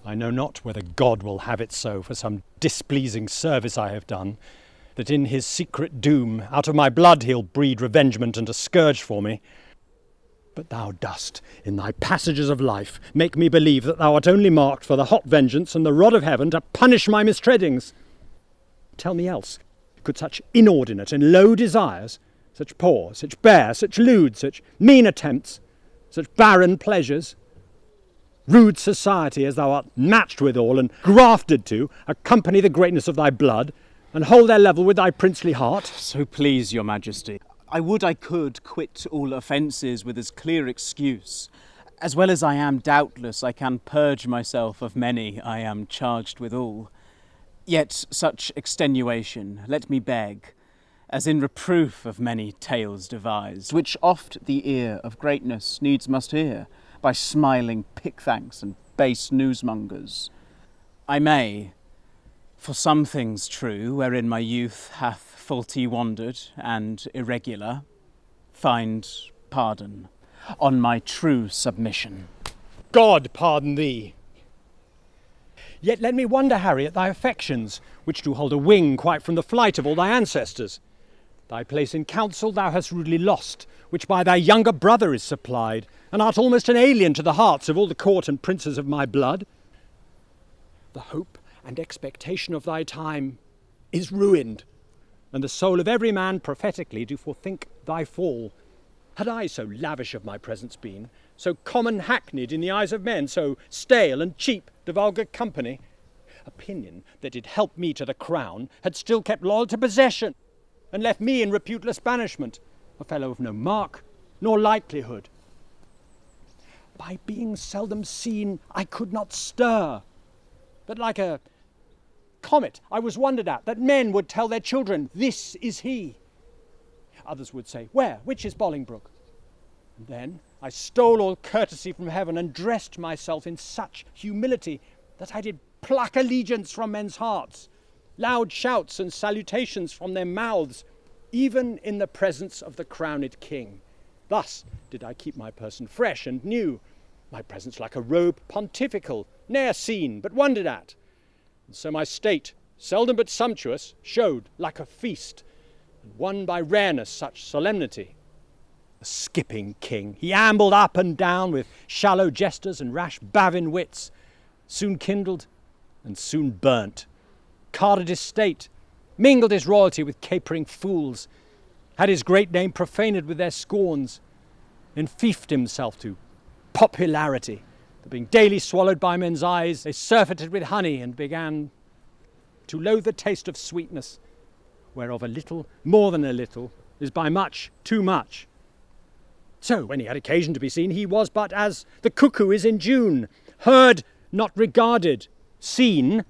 I know not whether God will have it so for some displeasing service I have done, that in his secret doom out of my blood he'll breed revengement and a scourge for me. But thou dost, in thy passages of life, make me believe that thou art only marked for the hot vengeance and the rod of heaven to punish my mistreadings. Tell me else, could such inordinate and low desires, such poor, such bare, such lewd, such mean attempts, such barren pleasures, rude society as thou art matched withal and grafted to, accompany the greatness of thy blood, and hold their level with thy princely heart? So please your majesty, I would I could quit all offences with as clear excuse. As well as I am, doubtless, I can purge myself of many I am charged withal. Yet such extenuation let me beg, as in reproof of many tales devised, which oft the ear of greatness needs must hear, by smiling pickthanks and base newsmongers. I may, for some things true, wherein my youth hath faulty wandered and irregular, find pardon on my true submission. God pardon thee! Yet let me wonder, Harry, at thy affections, which do hold a wing quite from the flight of all thy ancestors. Thy place in council thou hast rudely lost, which by thy younger brother is supplied, and art almost an alien to the hearts of all the court and princes of my blood. The hope and expectation of thy time is ruined, and the soul of every man prophetically do forethink thy fall. Had I so lavish of my presence been, so common hackneyed in the eyes of men, so stale and cheap to vulgar company, opinion that did help me to the crown had still kept loyal to possession, and left me in reputeless banishment, a fellow of no mark nor likelihood. By being seldom seen I could not stir, but like a comet I was wondered at, that men would tell their children, this is he. Others would say, where, which is Bolingbroke? And then I stole all courtesy from heaven and dressed myself in such humility that I did pluck allegiance from men's hearts, loud shouts and salutations from their mouths, even in the presence of the crowned king. Thus did I keep my person fresh and new, my presence like a robe pontifical, ne'er seen but wondered at. And so my state, seldom but sumptuous, showed like a feast, and won by rareness such solemnity. A skipping king, he ambled up and down with shallow jesters and rash bavin wits, soon kindled and soon burnt, carded his state, mingled his royalty with capering fools, had his great name profaned with their scorns, enfeoffed himself to popularity, that being daily swallowed by men's eyes, they surfeited with honey and began to loathe the taste of sweetness, whereof a little more than a little is by much too much. So when he had occasion to be seen, he was but as the cuckoo is in June, heard, not regarded, seen,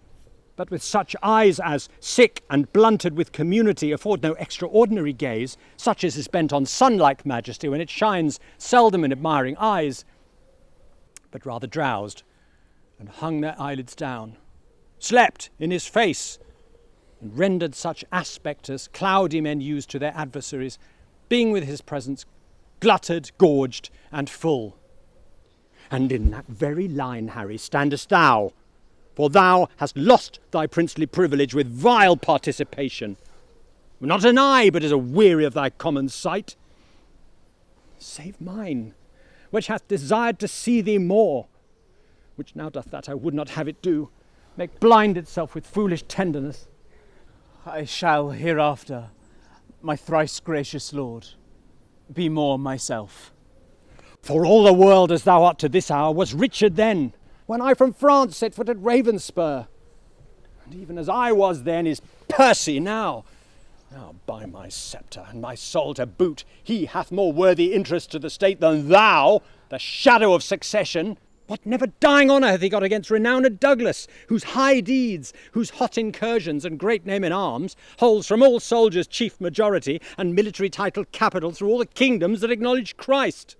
but with such eyes as, sick and blunted with community, afford no extraordinary gaze, such as is bent on sun-like majesty when it shines seldom in admiring eyes, but rather drowsed and hung their eyelids down, slept in his face, and rendered such aspect as cloudy men use to their adversaries, being with his presence glutted, gorged, and full. And in that very line, Harry, standest thou, for thou hast lost thy princely privilege with vile participation. Not an eye but is a weary of thy common sight, save mine, which hath desired to see thee more, which now doth that I would not have it do, make blind itself with foolish tenderness. I shall hereafter, my thrice gracious lord, be more myself. For all the world as thou art to this hour was Richard then, when I from France set foot at Ravenspur. And even as I was then is Percy now. Now by my sceptre and my soul to boot, he hath more worthy interest to the state than thou, the shadow of succession. What never dying honour hath he got against renowned Douglas, whose high deeds, whose hot incursions and great name in arms, holds from all soldiers chief majority and military title capital through all the kingdoms that acknowledge Christ?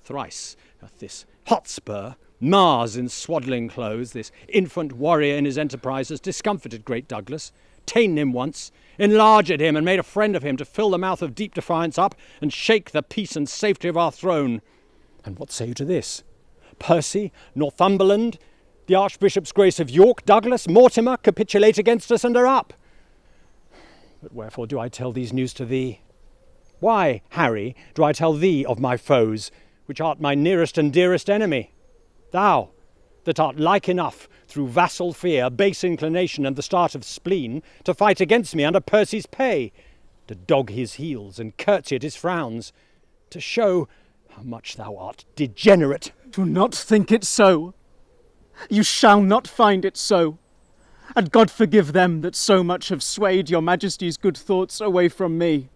Thrice hath this Hotspur, Mars in swaddling clothes, this infant warrior in his enterprises, discomfited great Douglas, ta'en him once, enlarged him and made a friend of him to fill the mouth of deep defiance up and shake the peace and safety of our throne. And what say you to this? Percy, Northumberland, The Archbishop's Grace of York, Douglas, Mortimer, capitulate against us and are up. But wherefore do I tell these news to thee? Why, Harry, do I tell thee of my foes, which art my nearest and dearest enemy? Thou, that art like enough, through vassal fear, base inclination, and the start of spleen, to fight against me under Percy's pay, to dog his heels and curtsy at his frowns, to show how much thou art degenerate. Do not think it so. You shall not find it so. And God forgive them that so much have swayed your Majesty's good thoughts away from me.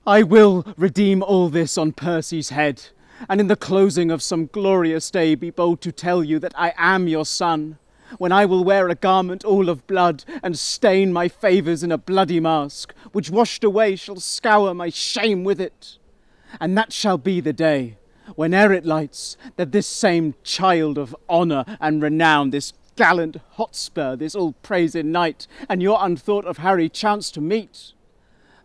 I will redeem all this on Percy's head, and in the closing of some glorious day be bold to tell you that I am your son, when I will wear a garment all of blood, and stain my favours in a bloody mask, which washed away shall scour my shame with it. And that shall be the day, whene'er it lights, that this same child of honour and renown, this gallant Hotspur, this all-praised knight, and your unthought of Harry chance to meet.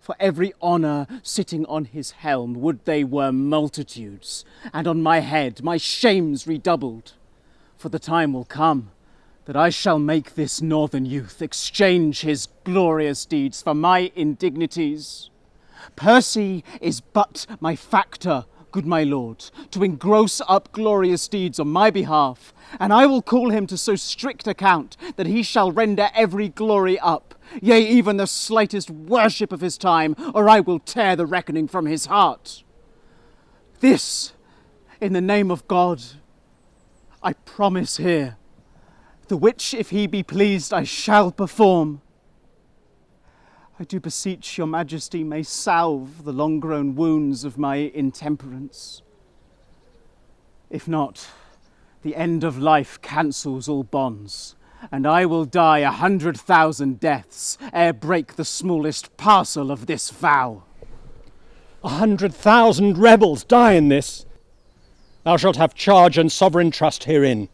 For every honour sitting on his helm, would they were multitudes, and on my head my shames redoubled. For the time will come that I shall make this northern youth exchange his glorious deeds for my indignities. Percy is but my factor, good my lord, to engross up glorious deeds on my behalf, and I will call him to so strict account that he shall render every glory up, yea, even the slightest worship of his time, or I will tear the reckoning from his heart. This, in the name of God, I promise here, the which, if he be pleased, I shall perform. I do beseech your Majesty may salve the long-grown wounds of my intemperance. If not, the end of life cancels all bonds, and I will die 100,000 deaths ere break the smallest parcel of this vow. 100,000 rebels die in this. Thou shalt have charge and sovereign trust herein.